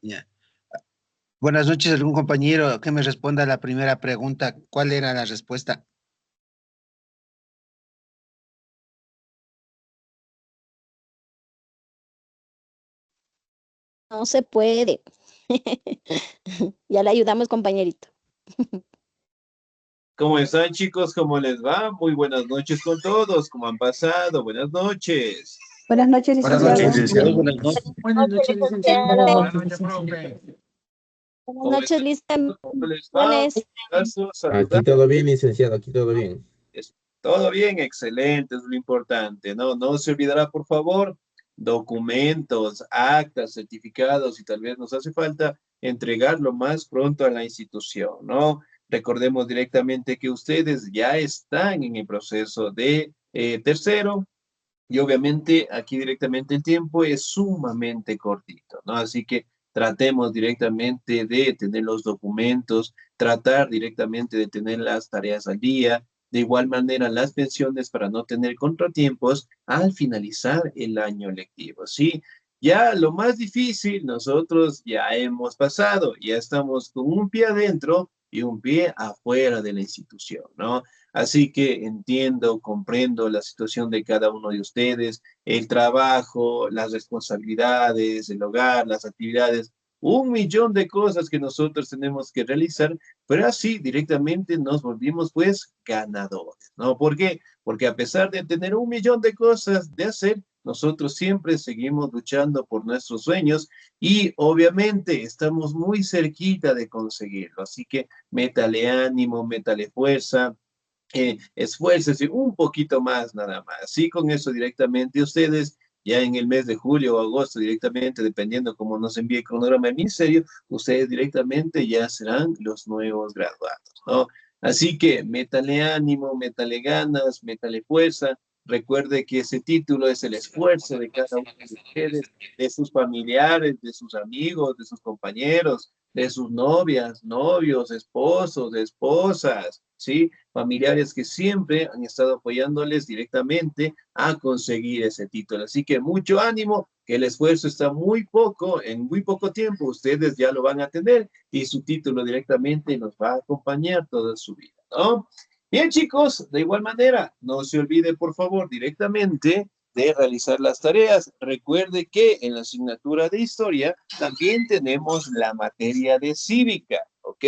Ya. Buenas noches, algún compañero que me responda a la primera pregunta. ¿Cuál era la respuesta? No se puede. Ya le ayudamos, compañerito. ¿Cómo están, chicos? ¿Cómo les va? Muy buenas noches con todos. ¿Cómo han pasado? Buenas noches. Buenas noches, Buenas licenciado. noches, licenciado. Buenas noches. Buenas noches, licenciado. Buenas noches, profe. Buenas ¿Cómo noches, están? licenciado. ¿Cómo les va? Bendiciones. Abrazo, Aquí saludar. todo bien, licenciado, aquí todo bien. Todo bien, excelente, es lo importante, ¿no? No se olvidará, por favor, documentos, actas, certificados y tal vez nos hace falta entregarlo más pronto a la institución, ¿no? Recordemos directamente que ustedes ya están en el proceso de tercero y obviamente aquí directamente el tiempo es sumamente cortito, ¿no? Así que tratemos directamente de tener los documentos, tratar directamente de tener las tareas al día, de igual manera las pensiones para no tener contratiempos al finalizar el año lectivo, ¿sí? Ya lo más difícil nosotros ya hemos pasado, ya estamos con un pie adentro y un pie afuera de la institución, ¿no? Así que entiendo, comprendo la situación de cada uno de ustedes, el trabajo, las responsabilidades, el hogar, las actividades, un millón de cosas que nosotros tenemos que realizar, pero así directamente nos volvimos pues ganadores, ¿no? ¿Por qué? Porque a pesar de tener un millón de cosas de hacer, nosotros siempre seguimos luchando por nuestros sueños y obviamente estamos muy cerquita de conseguirlo. Así que métale ánimo, métale fuerza, esfuércese un poquito más nada más. Sí, con eso directamente ustedes, ya en el mes de julio o agosto directamente, dependiendo cómo nos envíe el cronograma del ministerio, ustedes directamente ya serán los nuevos graduados, ¿no? Así que métale ánimo, métale ganas, métale fuerza. Recuerde que ese título es el esfuerzo de cada uno de ustedes, de sus familiares, de sus amigos, de sus compañeros, de sus novias, novios, esposos, esposas, ¿sí? Familiares que siempre han estado apoyándoles directamente a conseguir ese título. Así que mucho ánimo, que el esfuerzo está muy poco, en muy poco tiempo ustedes ya lo van a tener y su título directamente nos va a acompañar toda su vida, ¿no? Bien, chicos, de igual manera, no se olvide, por favor, directamente de realizar las tareas. Recuerde que en la asignatura de historia también tenemos la materia de cívica, ¿ok?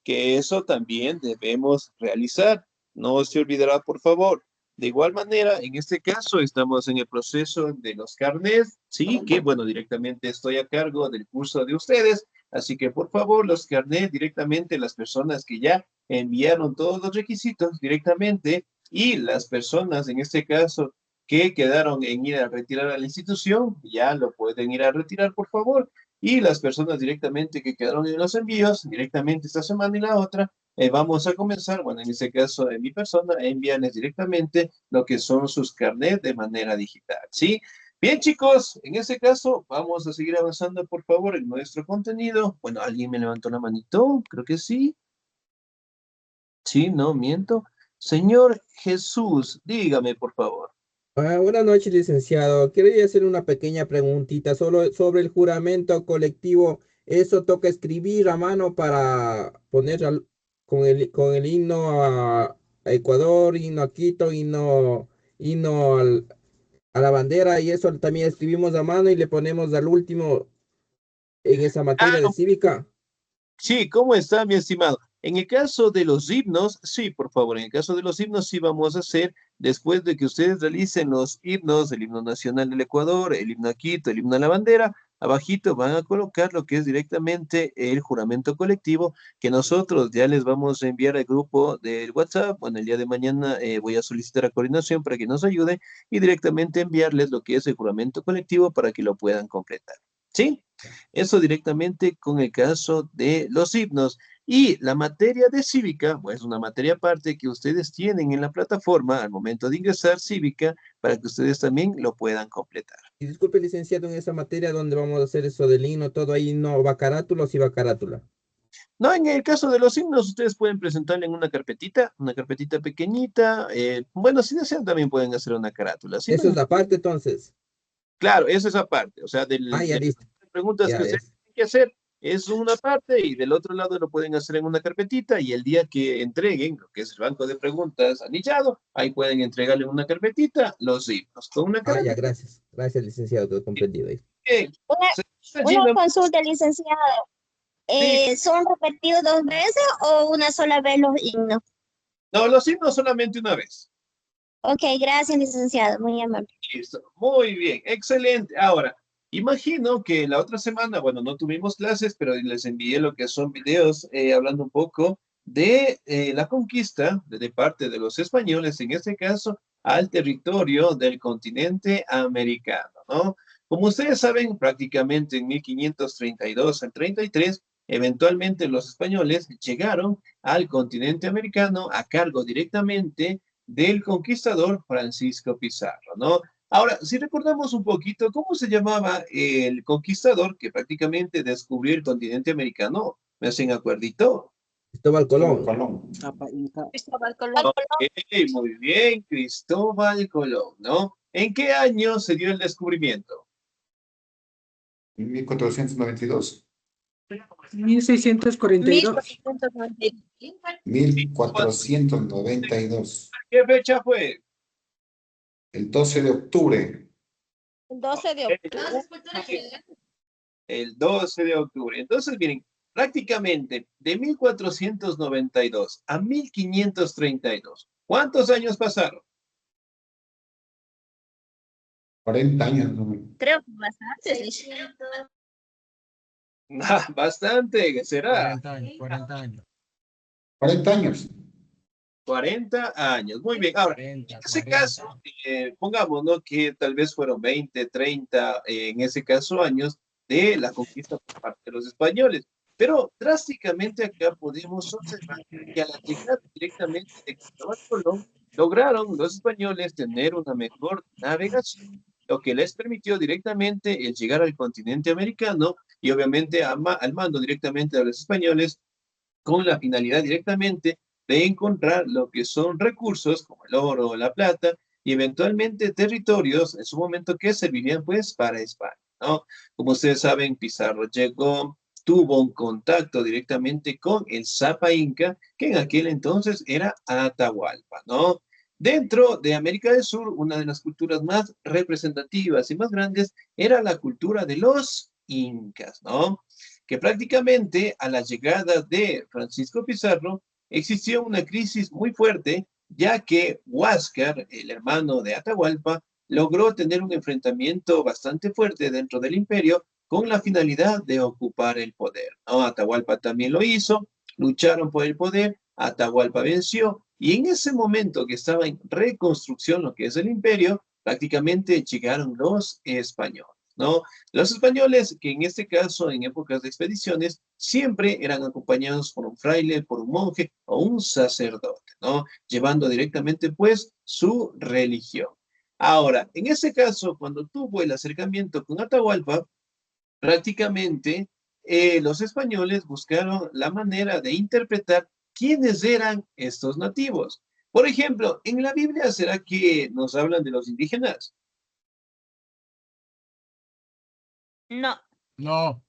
Que eso también debemos realizar. No se olvidará, por favor. De igual manera, en este caso estamos en el proceso de los carnets, sí, que bueno, directamente estoy a cargo del curso de ustedes, así que por favor, los carnets directamente, las personas que ya enviaron todos los requisitos directamente y las personas en este caso que quedaron en ir a retirar a la institución, ya lo pueden ir a retirar, por favor. Y las personas directamente que quedaron en los envíos, directamente esta semana y la otra, vamos a comenzar, bueno, en este caso, en mi persona, a enviarles directamente lo que son sus carnets de manera digital, ¿sí? Bien, chicos, en este caso, vamos a seguir avanzando, por favor, en nuestro contenido. Bueno, ¿alguien me levantó la manito? Creo que sí. Sí, no, miento. Señor Jesús, dígame, por favor. Buenas noches, licenciado. Quería hacer una pequeña preguntita solo sobre el juramento colectivo. ¿Eso toca escribir a mano para poner con el himno a Ecuador, himno a Quito, himno a la bandera y eso también escribimos a mano y le ponemos al último en esa materia de cívica? Sí, ¿cómo está, mi estimado? En el caso de los himnos, sí, por favor, en el caso de los himnos sí vamos a hacer, después de que ustedes realicen los himnos, el himno nacional del Ecuador, el himno a Quito, el himno a la bandera, abajito van a colocar lo que es directamente el juramento colectivo que nosotros ya les vamos a enviar al grupo del WhatsApp. Bueno, el día de mañana voy a solicitar a coordinación para que nos ayude y directamente enviarles lo que es el juramento colectivo para que lo puedan completar. ¿Sí? Eso directamente con el caso de los himnos. Y la materia de cívica, pues una materia aparte que ustedes tienen en la plataforma al momento de ingresar cívica para que ustedes también lo puedan completar. Y disculpe, licenciado, en esa materia donde vamos a hacer eso del himno, todo ahí no va carátula o sí va carátula. No, en el caso de los himnos, ustedes pueden presentarle en una carpetita pequeñita. Bueno, si desean, también pueden hacer una carátula. ¿Sí? Eso es la parte entonces. Claro, esa es aparte. O sea, Ah, ya de listo. las preguntas que Ya ustedes es. tienen que hacer es una parte y del otro lado lo pueden hacer en una carpetita y el día que entreguen lo que es el banco de preguntas anillado, ahí pueden entregarle en una carpetita los himnos con una Ah, ya, carpeta. gracias. Gracias, licenciado, todo comprendido ahí. Bien. Una, Señora una Gina, consulta, licenciado. sí. ¿Son repetidos 2 veces o una sola vez los himnos? No, los himnos solamente una vez. Ok, gracias, licenciado. Muy amable. Listo, muy bien, excelente. Ahora, imagino que la otra semana, bueno, no tuvimos clases, pero les envié lo que son videos hablando un poco de la conquista de parte de los españoles, en este caso, al territorio del continente americano, ¿no? Como ustedes saben, prácticamente en 1532 al 33, eventualmente los españoles llegaron al continente americano a cargo directamente del conquistador Francisco Pizarro, ¿no? Ahora, si recordamos un poquito, ¿cómo se llamaba el conquistador que prácticamente descubrió el continente americano? ¿Me hacen acuerdito? Cristóbal Colón. Cristóbal Colón. Ok, muy bien, Cristóbal Colón, ¿no? ¿En qué año se dio el descubrimiento? En 1492. 1642. 1492. ¿Qué fecha fue? El 12 de octubre. El 12 de octubre. El 12 de octubre. Entonces, miren, prácticamente de 1492 a 1532, ¿cuántos años pasaron? 40 años. ¿No? Creo que bastante. Bastante, ¿qué será? 40 años, 40 años. 40 años. 40 años. Muy bien. Ahora, 40, en ese 40. caso, pongamos, ¿no? Que tal vez fueron 20, 30, en ese caso, años de la conquista por parte de los españoles. Pero drásticamente acá podemos observar que a la llegada directamente de Cristóbal Colón, lograron los españoles tener una mejor navegación, lo que les permitió directamente el llegar al continente americano y obviamente al mando directamente de los españoles con la finalidad directamente de encontrar lo que son recursos como el oro o la plata y eventualmente territorios en su momento que servirían pues para España, ¿no? Como ustedes saben, Pizarro llegó, tuvo un contacto directamente con el Zapa Inca, que en aquel entonces era Atahualpa, ¿no? Dentro de América del Sur, una de las culturas más representativas y más grandes era la cultura de los incas, ¿no? Que prácticamente a la llegada de Francisco Pizarro existió una crisis muy fuerte, ya que Huáscar, el hermano de Atahualpa, logró tener un enfrentamiento bastante fuerte dentro del imperio con la finalidad de ocupar el poder, ¿no? Atahualpa también lo hizo, lucharon por el poder, Atahualpa venció, y en ese momento que estaba en reconstrucción lo que es el imperio, prácticamente llegaron los españoles, ¿no? Los españoles, que en este caso, en épocas de expediciones, siempre eran acompañados por un fraile, por un monje o un sacerdote, ¿no? Llevando directamente, pues, su religión. Ahora, en ese caso, cuando tuvo el acercamiento con Atahualpa, prácticamente los españoles buscaron la manera de interpretar quiénes eran estos nativos. Por ejemplo, en la Biblia, ¿será que nos hablan de los indígenas? No. No,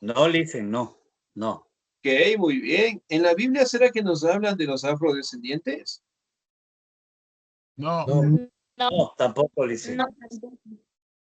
No, listen, no, no, Ok, muy bien. ¿En la Biblia será que nos hablan de los afrodescendientes? no. No, No, no, tampoco, listen. no, no, de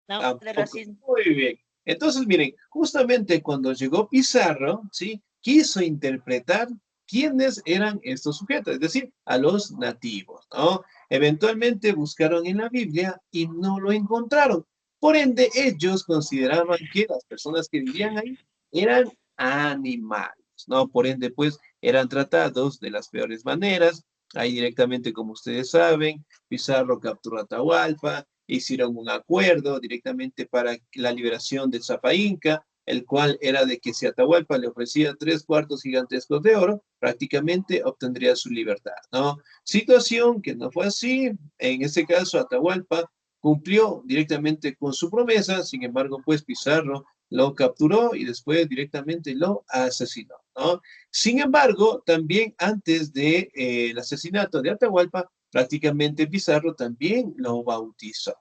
Tampoco. racismo. Muy bien. Entonces, miren, justamente cuando llegó Pizarro, ¿sí? Quiso interpretar quiénes eran estos sujetos, es decir, a los nativos, ¿no? Eventualmente buscaron en la Biblia y no lo encontraron. Por ende, ellos consideraban que las personas que vivían ahí eran animales, ¿no? Por ende, pues, eran tratados de las peores maneras. Ahí directamente, como ustedes saben, Pizarro capturó a Atahualpa, hicieron un acuerdo directamente para la liberación de Zapa Inca, el cual era de que si Atahualpa le ofrecía 3 cuartos gigantescos de oro, prácticamente obtendría su libertad, ¿no? Situación que no fue así. En este caso, Atahualpa cumplió directamente con su promesa, sin embargo, pues Pizarro lo capturó y después directamente lo asesinó, ¿no? Sin embargo, también antes del asesinato de Atahualpa, prácticamente Pizarro también lo bautizó.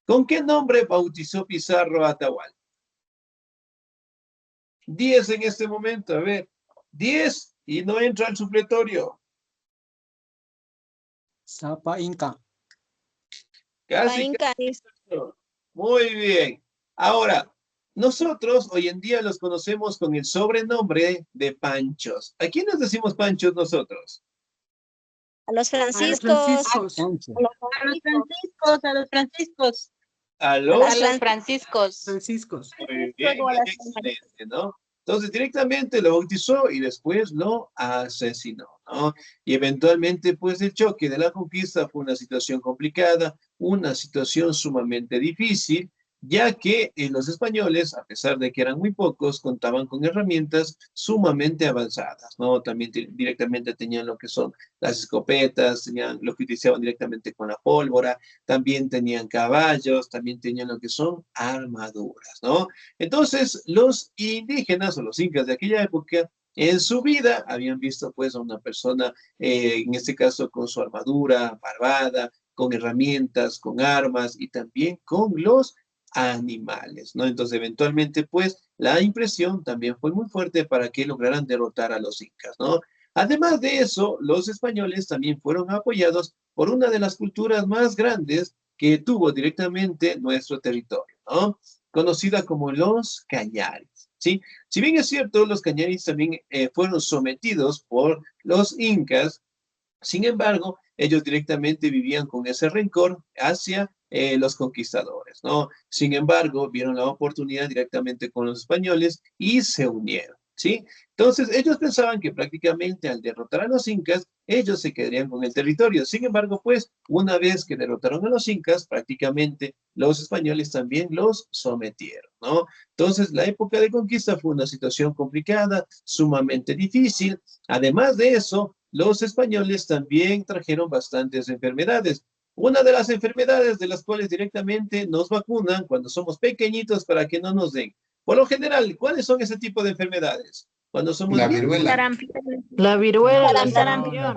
¿Con qué nombre bautizó Pizarro a Atahualpa? 10 en este momento, a ver. 10 y no entra al supletorio. Sapa Inca. Casi, Inca es muy bien. Ahora, nosotros hoy en día los conocemos con el sobrenombre de Panchos. ¿A quiénes decimos Panchos nosotros? a los A los franciscos, franciscos. A los franciscos. A los A los franciscos. Franciscos. Muy bien, excelente, ¿no? Entonces directamente lo bautizó y después lo asesinó, ¿no? Y eventualmente, pues el choque de la conquista fue una situación complicada, una situación sumamente difícil, ya que los españoles, a pesar de que eran muy pocos, contaban con herramientas sumamente avanzadas, ¿no? También directamente tenían lo que son las escopetas, tenían lo que utilizaban directamente con la pólvora, también tenían caballos, también tenían lo que son armaduras, ¿no? Entonces, los indígenas o los incas de aquella época, en su vida habían visto pues a una persona, en este caso con su armadura barbada, con herramientas, con armas y también con los animales, ¿no? Entonces, eventualmente, pues, la impresión también fue muy fuerte para que lograran derrotar a los incas, ¿no? Además de eso, los españoles también fueron apoyados por una de las culturas más grandes que tuvo directamente nuestro territorio, ¿no? Conocida como los cañaris, ¿sí? Si bien es cierto, los cañaris también fueron sometidos por los incas, sin embargo, ellos directamente vivían con ese rencor hacia los conquistadores, ¿no? Sin embargo, vieron la oportunidad directamente con los españoles y se unieron, ¿sí? Entonces, ellos pensaban que prácticamente al derrotar a los incas, ellos se quedarían con el territorio. Sin embargo, pues, una vez que derrotaron a los incas, prácticamente los españoles también los sometieron, ¿no? Entonces, la época de conquista fue una situación complicada, sumamente difícil. Además de eso, los españoles también trajeron bastantes enfermedades. Una de las enfermedades de las cuales directamente nos vacunan cuando somos pequeñitos para que no nos den. Por lo general, ¿cuáles son ese tipo de enfermedades? Cuando somos La bien viruela. La viruela, la sarampión.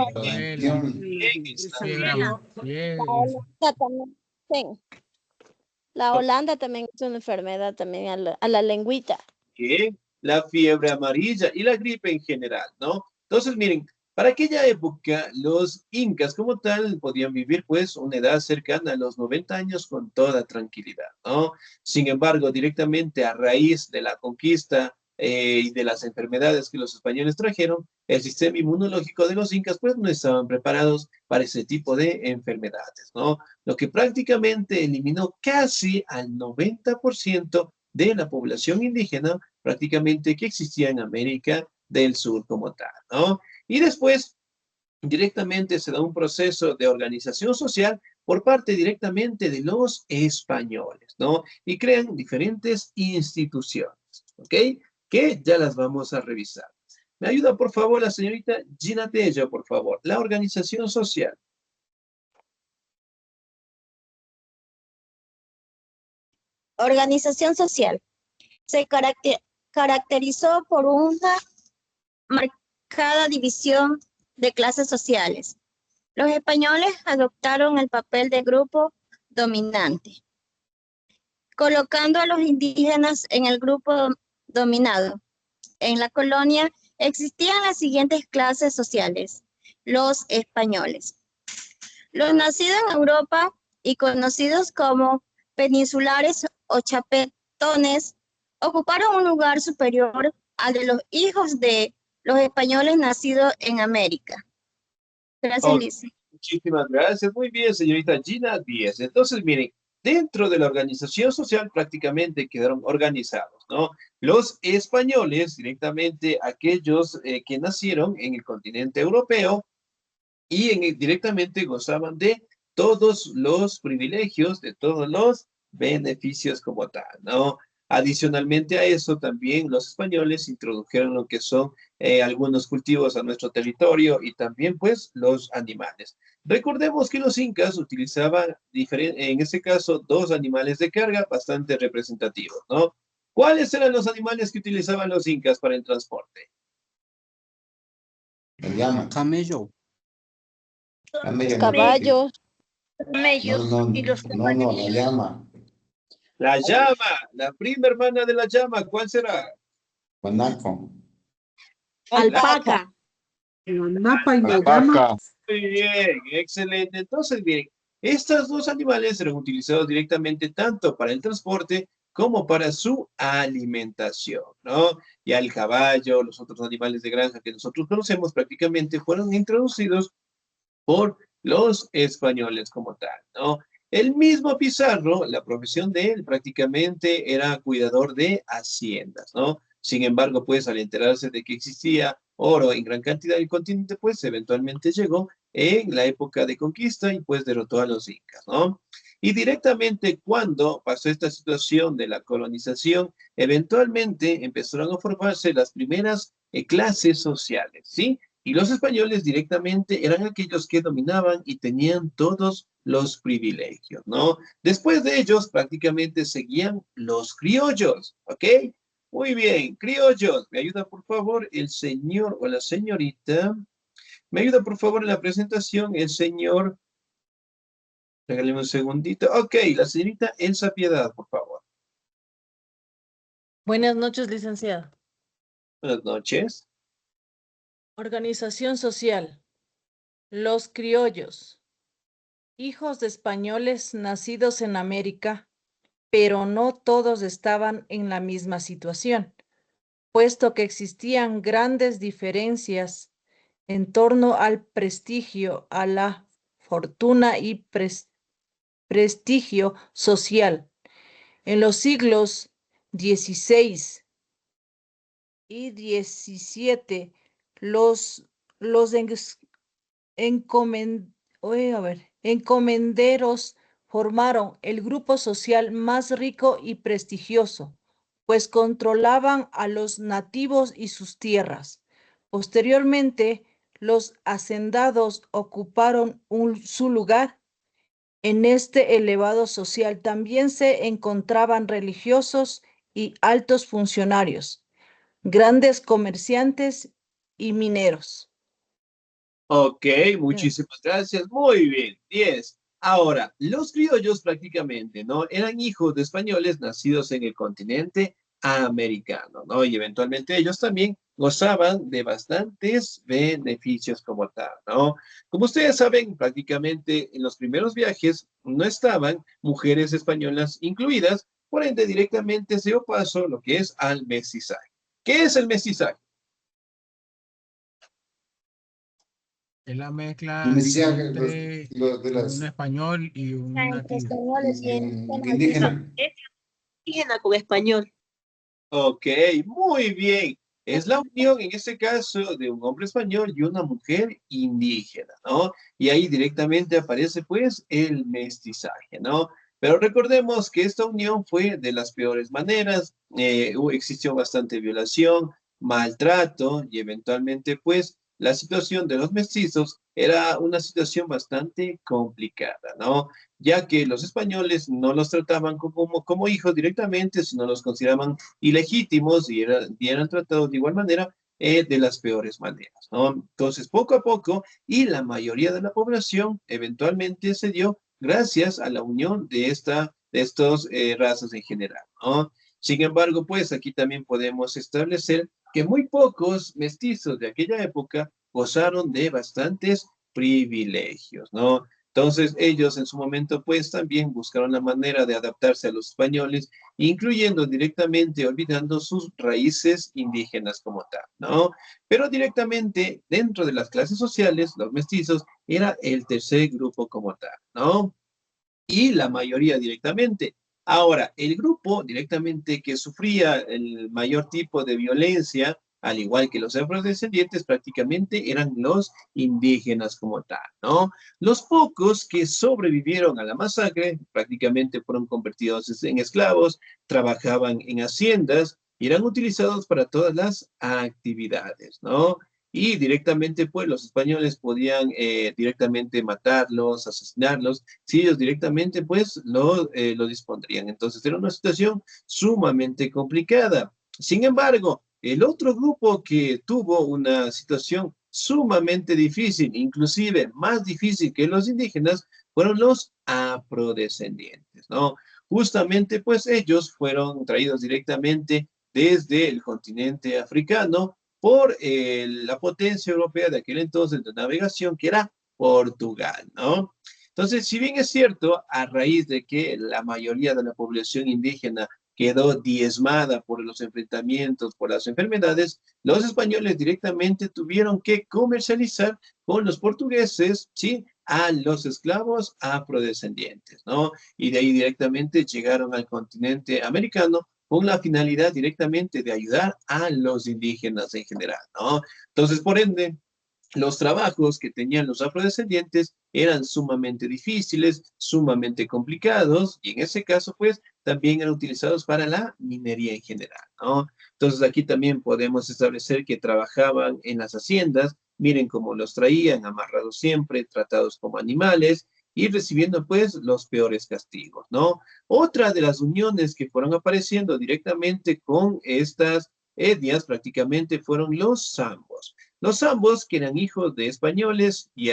Sarampión. la holanda también, sí. La holanda también es una enfermedad también a la lengüita. que la fiebre amarilla y la gripe en general, ¿no? Entonces, miren, para aquella época, los incas como tal podían vivir pues una edad cercana a los 90 años con toda tranquilidad, ¿no? Sin embargo, directamente a raíz de la conquista y de las enfermedades que los españoles trajeron, el sistema inmunológico de los incas pues no estaban preparados para ese tipo de enfermedades, ¿no? Lo que prácticamente eliminó casi al 90% de la población indígena prácticamente que existía en América del Sur como tal, ¿no? Y después, directamente se da un proceso de organización social por parte directamente de los españoles, ¿no? Y crean diferentes instituciones, ¿ok? Que ya las vamos a revisar. ¿Me ayuda, por favor, la señorita Gina Tello, por favor? La organización social. Organización social. Se caracterizó por una marcada división de clases sociales. Los españoles adoptaron el papel de grupo dominante, colocando a los indígenas en el grupo dominado. En la colonia existían las siguientes clases sociales: los españoles, los nacidos en Europa y conocidos como peninsulares o chapetones, ocuparon un lugar superior al de los hijos de los españoles nacidos en América. Gracias, Ok, Liz. muchísimas gracias. Muy bien, señorita Gina Díez. Entonces, miren, dentro de la organización social prácticamente quedaron organizados, ¿no? Los españoles, directamente aquellos que nacieron en el continente europeo y directamente gozaban de todos los privilegios, de todos los beneficios como tal, ¿no? Adicionalmente a eso, también los españoles introdujeron lo que son algunos cultivos a nuestro territorio y también, pues, los animales. Recordemos que los incas utilizaban, en este caso, dos animales de carga bastante representativos, ¿no? ¿Cuáles eran los animales que utilizaban los incas para el transporte? La llama. Camello. Camello no, Caballos, no, la llama. La llama, la prima hermana de la llama, ¿cuál será? Guanaco. Alpaca. Napa y La Nayama. vaca. Muy bien, excelente. Entonces, bien, estos dos animales eran utilizados directamente tanto para el transporte como para su alimentación, ¿no? Ya el caballo, los otros animales de granja que nosotros conocemos prácticamente fueron introducidos por los españoles como tal, ¿no? El mismo Pizarro, la profesión de él prácticamente era cuidador de haciendas, ¿no? Sin embargo, pues al enterarse de que existía oro en gran cantidad en el continente, pues eventualmente llegó en la época de conquista y pues derrotó a los incas, ¿no? Y directamente cuando pasó esta situación de la colonización, eventualmente empezaron a formarse las primeras clases sociales, ¿sí? Y los españoles directamente eran aquellos que dominaban y tenían todos los privilegios, ¿no? Después de ellos prácticamente seguían los criollos, ¿ok? Muy bien, criollos. ¿Me ayuda por favor el señor o la señorita? ¿Me ayuda por favor en la presentación el señor? Regáleme un segundito. Ok, la señorita Elsa Piedad, por favor. Buenas noches, licenciado. Buenas noches. Organización social. Los criollos. Hijos de españoles nacidos en América, pero no todos estaban en la misma situación, puesto que existían grandes diferencias en torno al prestigio, a la fortuna y prestigio social. En los siglos XVI y XVII, los encomenderos formaron el grupo social más rico y prestigioso, pues controlaban a los nativos y sus tierras. Posteriormente, los hacendados ocuparon su lugar. En este elevado social también se encontraban religiosos y altos funcionarios, grandes comerciantes y mineros. Ok, muchísimas gracias. Muy bien, 10. Ahora, los criollos prácticamente, ¿no? Eran hijos de españoles nacidos en el continente americano, ¿no? Y eventualmente ellos también gozaban de bastantes beneficios como tal, ¿no? Como ustedes saben, prácticamente en los primeros viajes no estaban mujeres españolas incluidas, por ende directamente se dio paso lo que es al mestizaje. ¿Qué es el mestizaje? Es la mezcla Mestizaje, entre de las un español y un Entre nativo. españoles y indígenas. indígena con español. Ok, muy bien. Es la unión, en este caso, de un hombre español y una mujer indígena, ¿no? Y ahí directamente aparece, pues, el mestizaje, ¿no? Pero recordemos que esta unión fue de las peores maneras, existió bastante violación, maltrato y eventualmente, pues, la situación de los mestizos era una situación bastante complicada, ¿no? Ya que los españoles no los trataban como hijos directamente, sino los consideraban ilegítimos y eran tratados de igual manera de las peores maneras, ¿no? Entonces, poco a poco, y la mayoría de la población eventualmente se dio gracias a la unión de estos razas en general, ¿no? Sin embargo, pues aquí también podemos establecer que muy pocos mestizos de aquella época gozaron de bastantes privilegios, ¿no? Entonces ellos en su momento pues también buscaron la manera de adaptarse a los españoles, incluyendo directamente, olvidando sus raíces indígenas como tal, ¿no? Pero directamente dentro de las clases sociales, los mestizos era el tercer grupo como tal, ¿no? Y la mayoría directamente. Ahora, el grupo directamente que sufría el mayor tipo de violencia, al igual que los afrodescendientes, prácticamente eran los indígenas como tal, ¿no? Los pocos que sobrevivieron a la masacre prácticamente fueron convertidos en esclavos, trabajaban en haciendas y eran utilizados para todas las actividades, ¿no? Y directamente, pues, los españoles podían directamente matarlos, asesinarlos, si ellos directamente, pues, lo dispondrían. Entonces, era una situación sumamente complicada. Sin embargo, el otro grupo que tuvo una situación sumamente difícil, inclusive más difícil que los indígenas, fueron los afrodescendientes, ¿no? Justamente, pues, ellos fueron traídos directamente desde el continente africano por la potencia europea de aquel entonces de navegación, que era Portugal, ¿no? Entonces, si bien es cierto, a raíz de que la mayoría de la población indígena quedó diezmada por los enfrentamientos, por las enfermedades, los españoles directamente tuvieron que comercializar con los portugueses, ¿sí?, a los esclavos afrodescendientes, ¿no? Y de ahí directamente llegaron al continente americano con la finalidad directamente de ayudar a los indígenas en general, ¿no? Entonces, por ende, los trabajos que tenían los afrodescendientes eran sumamente difíciles, sumamente complicados, y en ese caso, pues, también eran utilizados para la minería en general, ¿no? Entonces, aquí también podemos establecer que trabajaban en las haciendas, miren cómo los traían, amarrados siempre, tratados como animales, y recibiendo, pues, los peores castigos, ¿no? Otra de las uniones que fueron apareciendo directamente con estas etnias prácticamente fueron los zambos. Los zambos, que eran hijos de españoles y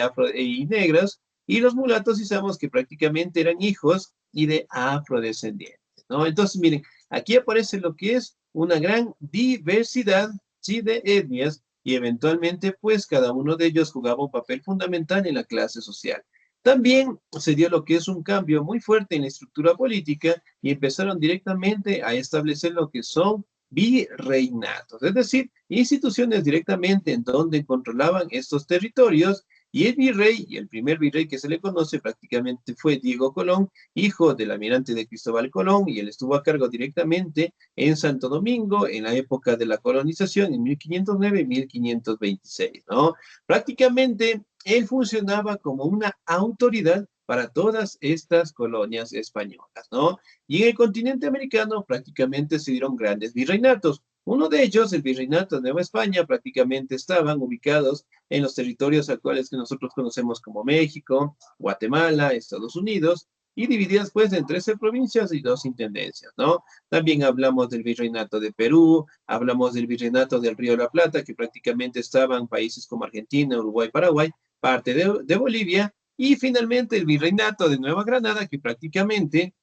negros, y los mulatos y zambos, que prácticamente eran hijos y de afrodescendientes, ¿no? Entonces, miren, aquí aparece lo que es una gran diversidad, ¿sí?, de etnias, y eventualmente, pues, cada uno de ellos jugaba un papel fundamental en la clase social. También se dio lo que es un cambio muy fuerte en la estructura política y empezaron directamente a establecer lo que son virreinatos, es decir, instituciones directamente en donde controlaban estos territorios, y el virrey, y el primer virrey que se le conoce prácticamente fue Diego Colón, hijo del almirante de Cristóbal Colón, y él estuvo a cargo directamente en Santo Domingo en la época de la colonización en 1509 y 1526, ¿no? Prácticamente él funcionaba como una autoridad para todas estas colonias españolas, ¿no? Y en el continente americano prácticamente se dieron grandes virreinatos. Uno de ellos, el virreinato de Nueva España, prácticamente estaban ubicados en los territorios actuales que nosotros conocemos como México, Guatemala, Estados Unidos, y divididas pues en 13 provincias y 2 intendencias, ¿no? También hablamos del virreinato de Perú, hablamos del virreinato del Río de la Plata, que prácticamente estaban países como Argentina, Uruguay, Paraguay, parte de Bolivia, y finalmente el virreinato de Nueva Granada, que prácticamente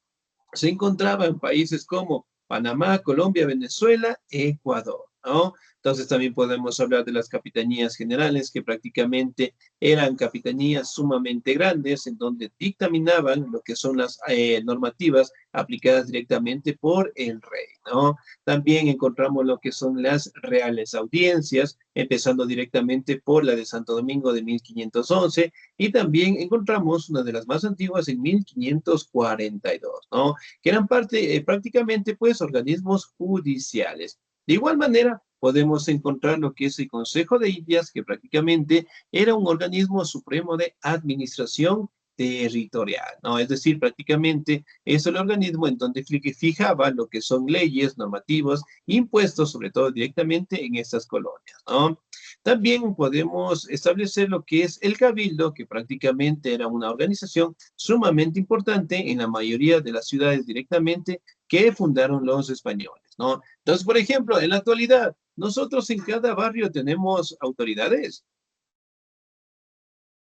se encontraba en países como Panamá, Colombia, Venezuela, Ecuador, ¿no? Entonces también podemos hablar de las capitanías generales, que prácticamente eran capitanías sumamente grandes, en donde dictaminaban lo que son las normativas aplicadas directamente por el rey, ¿no? También encontramos lo que son las reales audiencias, empezando directamente por la de Santo Domingo de 1511, y también encontramos una de las más antiguas en 1542, ¿no?, que eran prácticamente, pues, organismos judiciales. De igual manera, podemos encontrar lo que es el Consejo de Indias, que prácticamente era un organismo supremo de administración territorial, ¿no? Es decir, prácticamente es el organismo en donde fijaba lo que son leyes, normativos, impuestos, sobre todo directamente en estas colonias, ¿no? También podemos establecer lo que es el Cabildo, que prácticamente era una organización sumamente importante en la mayoría de las ciudades directamente que fundaron los españoles, ¿no? Entonces, por ejemplo, en la actualidad, nosotros en cada barrio tenemos autoridades.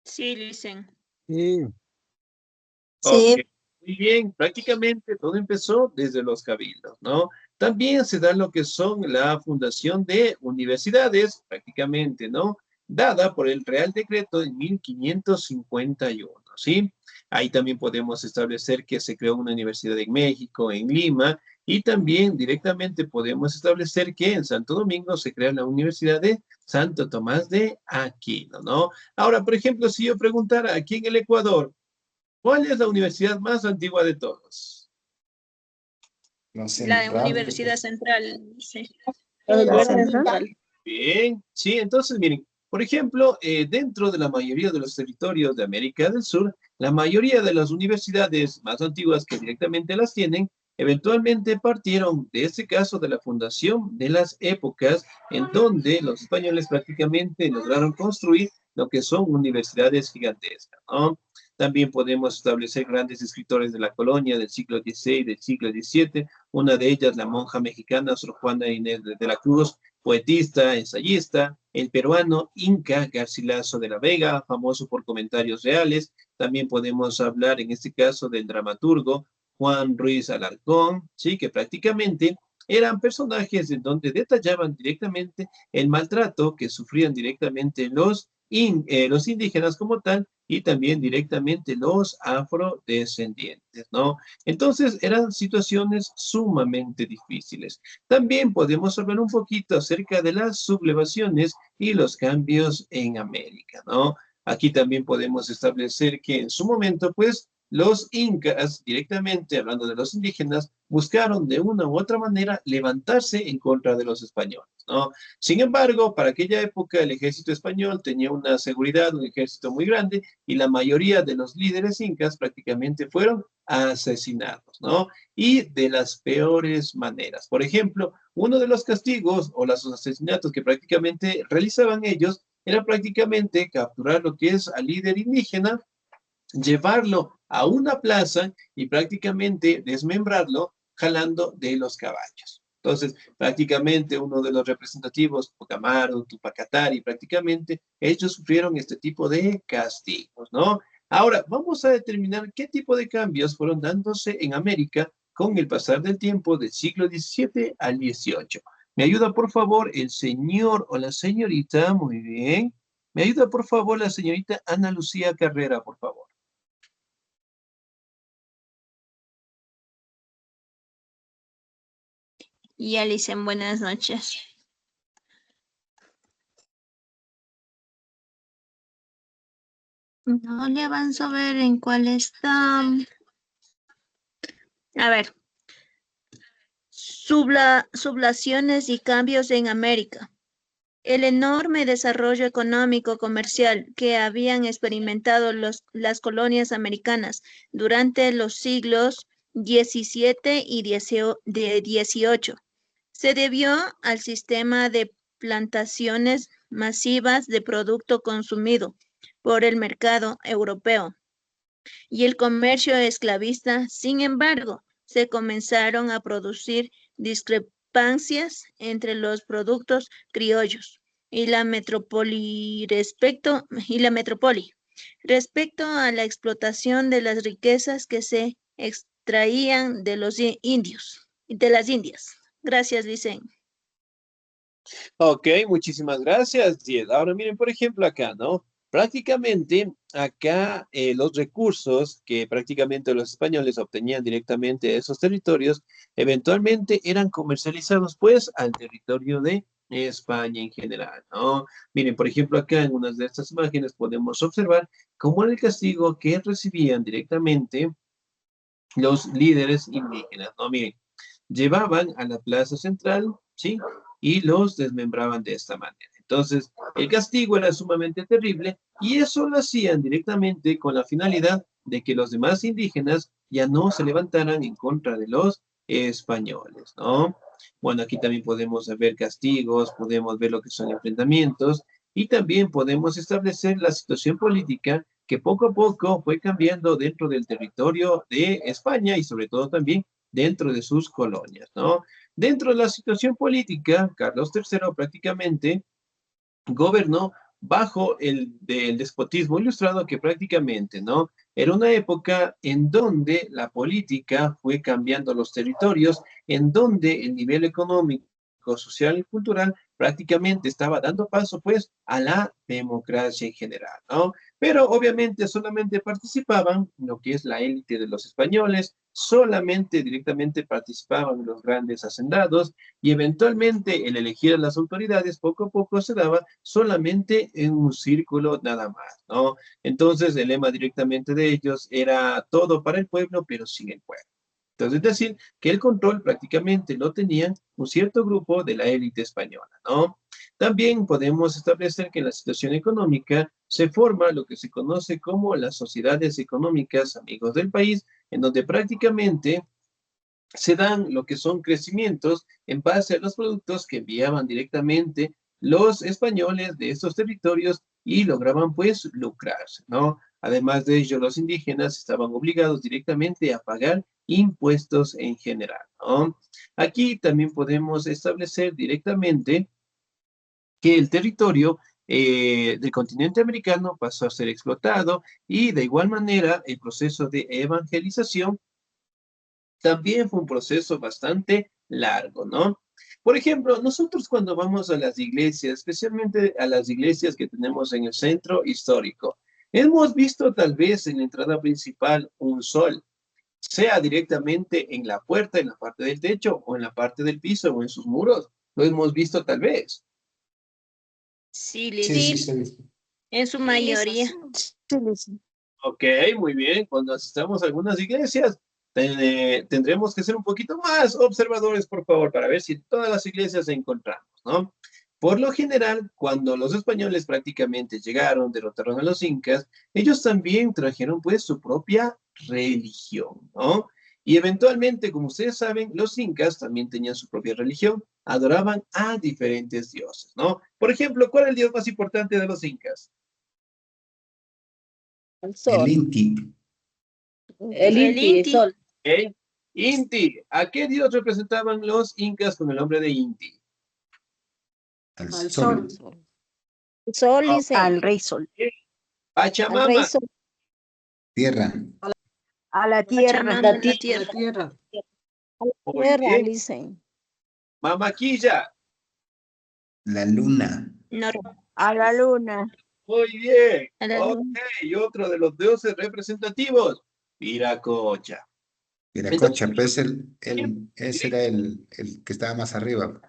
Sí, dicen. Sí. Ok, muy bien, prácticamente todo empezó desde los cabildos, ¿no? También se da lo que son la fundación de universidades, prácticamente, ¿no? Dada por el Real Decreto de 1551, ¿sí? Ahí también podemos establecer que se creó una universidad en México, en Lima, y también directamente podemos establecer que en Santo Domingo se crea la Universidad de Santo Tomás de Aquino, ¿no? Ahora, por ejemplo, si yo preguntara aquí en el Ecuador, ¿cuál es la universidad más antigua de todos? La Universidad Central, sí. Bien, sí, entonces miren, por ejemplo, dentro de la mayoría de los territorios de América del Sur, la mayoría de las universidades más antiguas que directamente las tienen, eventualmente partieron de este caso de la fundación de las épocas en donde los españoles prácticamente lograron construir lo que son universidades gigantescas, ¿no? También podemos establecer grandes escritores de la colonia del siglo XVI, del siglo XVII, una de ellas la monja mexicana Sor Juana Inés de la Cruz, poetista, ensayista, el peruano Inca Garcilaso de la Vega, famoso por comentarios reales. También podemos hablar en este caso del dramaturgo Juan Ruiz Alarcón, ¿sí?, que prácticamente eran personajes en donde detallaban directamente el maltrato que sufrían directamente los indígenas como tal y también directamente los afrodescendientes, ¿no? Entonces eran situaciones sumamente difíciles. También podemos hablar un poquito acerca de las sublevaciones y los cambios en América, ¿no? Aquí también podemos establecer que en su momento, pues, los incas, directamente hablando de los indígenas, buscaron de una u otra manera levantarse en contra de los españoles, ¿no? Sin embargo, para aquella época el ejército español tenía una seguridad, un ejército muy grande, y la mayoría de los líderes incas prácticamente fueron asesinados, ¿no? Y de las peores maneras. Por ejemplo, uno de los castigos o los asesinatos que prácticamente realizaban ellos era prácticamente capturar lo que es al líder indígena, llevarlo a una plaza y prácticamente desmembrarlo jalando de los caballos. Entonces, prácticamente uno de los representativos, Pucamaro, Tupacatari, prácticamente ellos sufrieron este tipo de castigos, ¿no? Ahora, vamos a determinar qué tipo de cambios fueron dándose en América con el pasar del tiempo del siglo XVII al XVIII. ¿Me ayuda, por favor, el señor o la señorita? Muy bien. ¿Me ayuda, por favor, la señorita Ana Lucía Carrera, por favor? Y Alicen, buenas noches. No le avanzo a ver en cuál está. A ver. Sublaciones y cambios en América. El enorme desarrollo económico comercial que habían experimentado las colonias americanas durante los siglos XVII y XVIII se debió al sistema de plantaciones masivas de producto consumido por el mercado europeo y el comercio esclavista. Sin embargo, se comenzaron a producir discrepancias entre los productos criollos y la metrópoli respecto a la explotación de las riquezas que se extraían de los indios, de las Indias. Gracias, Licen. Ok, muchísimas gracias, Diez. Ahora miren, por ejemplo, acá, ¿no? Prácticamente acá los recursos que prácticamente los españoles obtenían directamente de esos territorios, eventualmente eran comercializados pues al territorio de España en general, ¿no? Miren, por ejemplo, acá en una de estas imágenes podemos observar cómo era el castigo que recibían directamente los líderes indígenas, ¿no? Miren, llevaban a la plaza central, ¿sí? Y los desmembraban de esta manera. Entonces, el castigo era sumamente terrible y eso lo hacían directamente con la finalidad de que los demás indígenas ya no se levantaran en contra de los españoles, ¿no? Bueno, aquí también podemos ver castigos, podemos ver lo que son enfrentamientos y también podemos establecer la situación política que poco a poco fue cambiando dentro del territorio de España y sobre todo también dentro de sus colonias, ¿no? Dentro de la situación política, Carlos III prácticamente gobernó bajo del despotismo ilustrado que prácticamente, ¿no? Era una época en donde la política fue cambiando los territorios, en donde el nivel económico, social y cultural prácticamente estaba dando paso, pues, a la democracia en general, ¿no? Pero obviamente solamente participaban lo que es la élite de los españoles, solamente directamente participaban los grandes hacendados y eventualmente el elegir a las autoridades poco a poco se daba solamente en un círculo nada más, ¿no? Entonces el lema directamente de ellos era todo para el pueblo, pero sin el pueblo. Entonces, es decir, que el control prácticamente lo tenían un cierto grupo de la élite española, ¿no? También podemos establecer que en la situación económica se forma lo que se conoce como las sociedades económicas amigos del país, en donde prácticamente se dan lo que son crecimientos en base a los productos que enviaban directamente los españoles de estos territorios y lograban pues lucrarse, ¿no? Además de ello, los indígenas estaban obligados directamente a pagar impuestos en general, ¿no? Aquí también podemos establecer directamente que el territorio del continente americano pasó a ser explotado y de igual manera el proceso de evangelización también fue un proceso bastante largo, ¿no? Por ejemplo, nosotros cuando vamos a las iglesias, especialmente a las iglesias que tenemos en el centro histórico, hemos visto tal vez en la entrada principal un sol, sea directamente en la puerta, en la parte del techo, o en la parte del piso, o en sus muros. Lo hemos visto tal vez. Sí, Sí, se ha visto. en su mayoría. Ok, muy bien. Cuando asistamos a algunas iglesias, tendremos que ser un poquito más observadores, por favor, para ver si en todas las iglesias encontramos, ¿no? Por lo general, cuando los españoles prácticamente llegaron, derrotaron a los incas, ellos también trajeron pues su propia religión, ¿no? Y eventualmente, como ustedes saben, los incas también tenían su propia religión, adoraban a diferentes dioses, ¿no? Por ejemplo, ¿cuál es el dios más importante de los incas? El Inti. El Inti. ¿Ok? Inti. ¿A qué dios representaban los incas con el nombre de Inti? Al Al sol. sol. Sol, Al rey sol, Pachamama. Tierra. a la tierra, La La tierra. tierra. Muy tierra, bien. dicen, Mamaquilla. La luna. No, a la luna, Muy bien. a la Ok, luna. y otro de los dioses representativos, Viracocha. Viracocha, pues ese era Directo. el que estaba más arriba.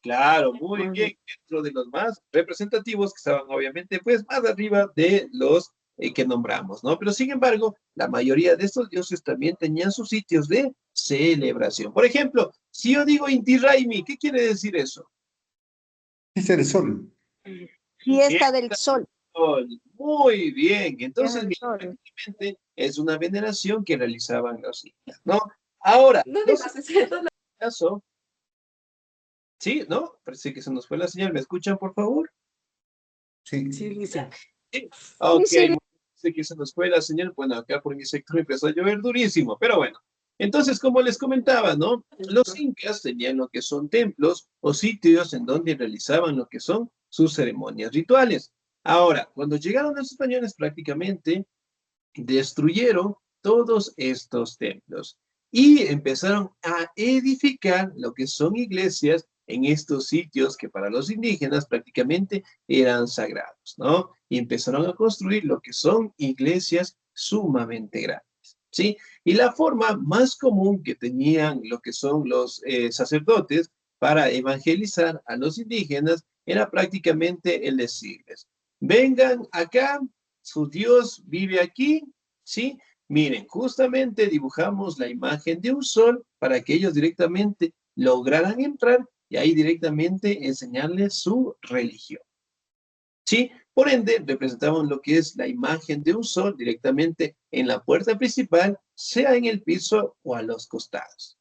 Claro, muy bien. Dentro de los más representativos que estaban obviamente pues más arriba de los que nombramos, ¿no? Pero sin embargo, la mayoría de estos dioses también tenían sus sitios de celebración. Por ejemplo, si yo digo Inti Raymi, ¿qué quiere decir eso? Ese era el sol. fiesta del sol, Sol. Muy bien. Entonces, del mira, sol. prácticamente es una veneración que realizaban los incas, ¿no? Ahora, los caso, sí, ¿no? Parece que se nos fue la señal. ¿Me escuchan, por favor? Sí. Sí, dice. Sí. Ok, Sí, sé que se nos fue la señal. Bueno, acá por mi sector empezó a llover durísimo, pero bueno. Entonces, como les comentaba, ¿no? Los incas tenían lo que son templos o sitios en donde realizaban lo que son sus ceremonias rituales. Ahora, cuando llegaron los españoles, prácticamente destruyeron todos estos templos y empezaron a edificar lo que son iglesias en estos sitios que para los indígenas prácticamente eran sagrados, ¿no? Y empezaron a construir lo que son iglesias sumamente grandes, ¿sí? Y la forma más común que tenían lo que son los sacerdotes para evangelizar a los indígenas era prácticamente el decirles, vengan acá, su Dios vive aquí, ¿sí? Miren, justamente dibujamos la imagen de un sol para que ellos directamente lograran entrar y ahí directamente enseñarles su religión. ¿Sí? Por ende, representamos lo que es la imagen de un sol directamente en la puerta principal, sea en el piso o a los costados.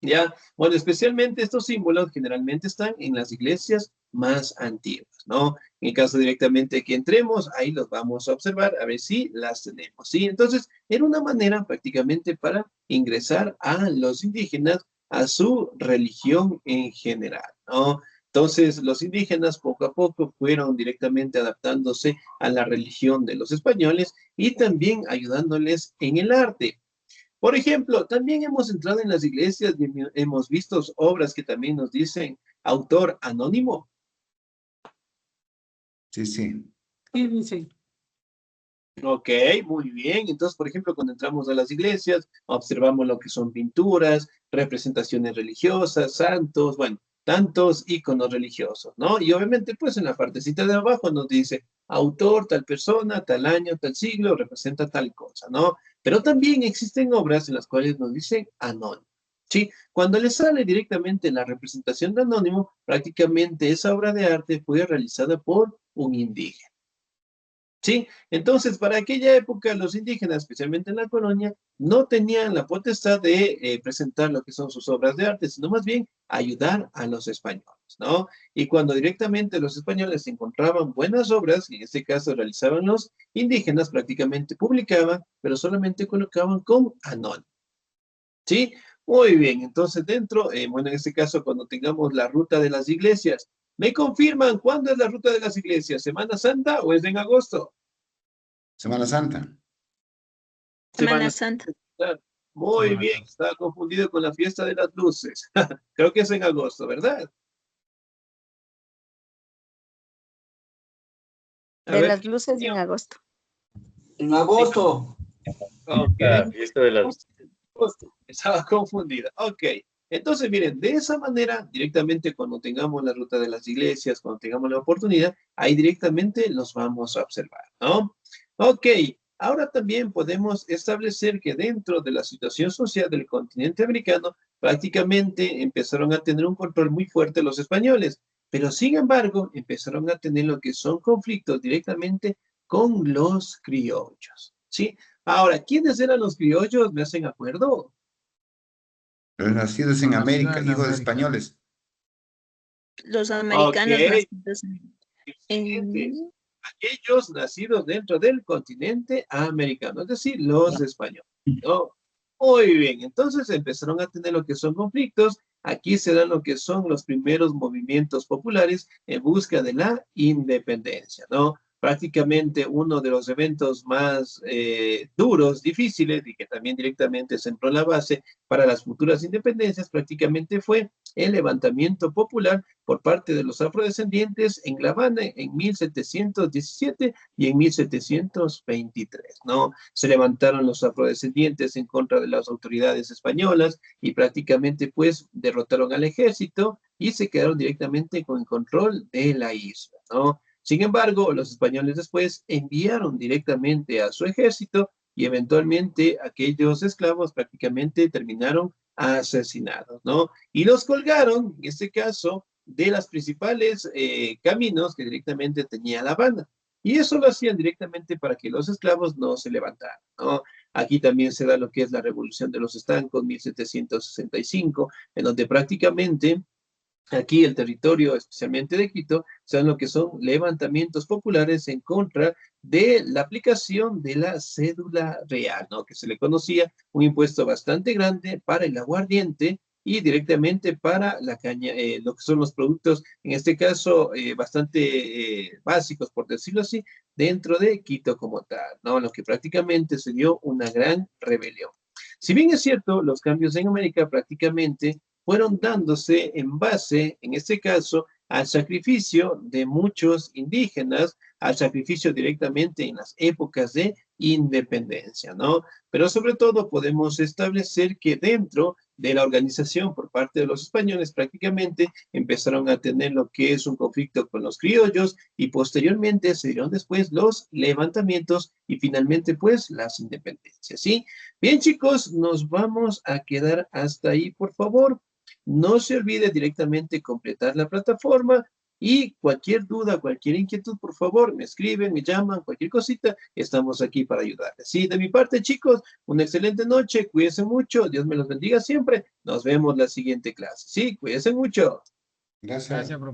¿Ya? Bueno, especialmente estos símbolos generalmente están en las iglesias más antiguas, ¿no? En el caso directamente que entremos, ahí los vamos a observar, a ver si las tenemos, ¿sí? Entonces, era una manera prácticamente para ingresar a los indígenas a su religión en general, ¿no? Entonces, los indígenas poco a poco fueron directamente adaptándose a la religión de los españoles y también ayudándoles en el arte. Por ejemplo, también hemos entrado en las iglesias y hemos visto obras que también nos dicen autor anónimo. Sí, sí. Sí, dice. Ok, muy bien. Entonces, por ejemplo, cuando entramos a las iglesias, observamos lo que son pinturas, representaciones religiosas, santos, bueno, tantos íconos religiosos, ¿no? Y obviamente, pues en la partecita de abajo nos dice autor, tal persona, tal año, tal siglo, representa tal cosa, ¿no? Pero también existen obras en las cuales nos dicen anónimo, ¿sí? Cuando le sale directamente la representación de anónimo, prácticamente esa obra de arte fue realizada por un indígena. ¿Sí? Entonces, para aquella época, los indígenas, especialmente en la colonia, no tenían la potestad de presentar lo que son sus obras de arte, sino más bien ayudar a los españoles, ¿no? Y cuando directamente los españoles encontraban buenas obras, y en este caso realizaban los indígenas, prácticamente publicaban, pero solamente colocaban con anónimo, ¿sí? Muy bien, entonces dentro, bueno, en este caso, cuando tengamos la ruta de las iglesias, ¿me confirman cuándo es la ruta de las iglesias? ¿Semana Santa o es en agosto? Semana Santa. Semana Santa. Santa. Muy bien, estaba confundido con la fiesta de las luces. Creo que es en agosto, ¿verdad? A De ver, las luces en agosto. En agosto. ok. La fiesta de las... Estaba confundida. Ok. Entonces, miren, de esa manera, directamente cuando tengamos la ruta de las iglesias, cuando tengamos la oportunidad, ahí directamente los vamos a observar, ¿no? Ok. Ahora también podemos establecer que dentro de la situación social del continente americano, prácticamente empezaron a tener un control muy fuerte los españoles, pero sin embargo, empezaron a tener lo que son conflictos directamente con los criollos, ¿sí? Ahora, ¿quiénes eran los criollos? ¿Me hacen acuerdo? Los nacidos en Los nacidos América, en hijos de América. españoles. Los Ok, americanos nacidos excelente. Aquellos nacidos dentro del continente americano, es decir, los españoles, ¿no? Muy bien, entonces empezaron a tener lo que son conflictos. Aquí se dan lo que son los primeros movimientos populares en busca de la independencia, ¿no? Prácticamente uno de los eventos más duros, difíciles, y que también directamente sentó la base para las futuras independencias, prácticamente fue el levantamiento popular por parte de los afrodescendientes en La Habana en 1717 y en 1723, ¿no? Se levantaron los afrodescendientes en contra de las autoridades españolas y prácticamente pues derrotaron al ejército y se quedaron directamente con el control de la isla, ¿no? Sin embargo, los españoles después enviaron directamente a su ejército y eventualmente aquellos esclavos prácticamente terminaron asesinados, ¿no? Y los colgaron, en este caso, de las principales caminos que directamente tenía La Habana. Y eso lo hacían directamente para que los esclavos no se levantaran, ¿no? Aquí también se da lo que es la Revolución de los Estancos, 1765, en donde prácticamente aquí el territorio, especialmente de Quito, son lo que son levantamientos populares en contra de la aplicación de la cédula real, ¿no? Que se le conocía un impuesto bastante grande para el aguardiente y directamente para la caña, lo que son los productos, en este caso, bastante básicos, por decirlo así, dentro de Quito como tal, ¿no? Lo que prácticamente se dio una gran rebelión. Si bien es cierto, los cambios en América prácticamente fueron dándose en base, en este caso, al sacrificio de muchos indígenas, al sacrificio directamente en las épocas de independencia, ¿no? Pero sobre todo podemos establecer que dentro de la organización por parte de los españoles prácticamente empezaron a tener lo que es un conflicto con los criollos y posteriormente se dieron después los levantamientos y finalmente pues las independencias, ¿sí? Bien chicos, nos vamos a quedar hasta ahí, por favor. No se olvide directamente completar la plataforma y cualquier duda, cualquier inquietud, por favor, me escriben, me llaman, cualquier cosita, estamos aquí para ayudarles. Sí, de mi parte, chicos, una excelente noche, cuídense mucho, Dios me los bendiga siempre, nos vemos la siguiente clase. Sí, cuídense mucho. Gracias. Gracias, profe.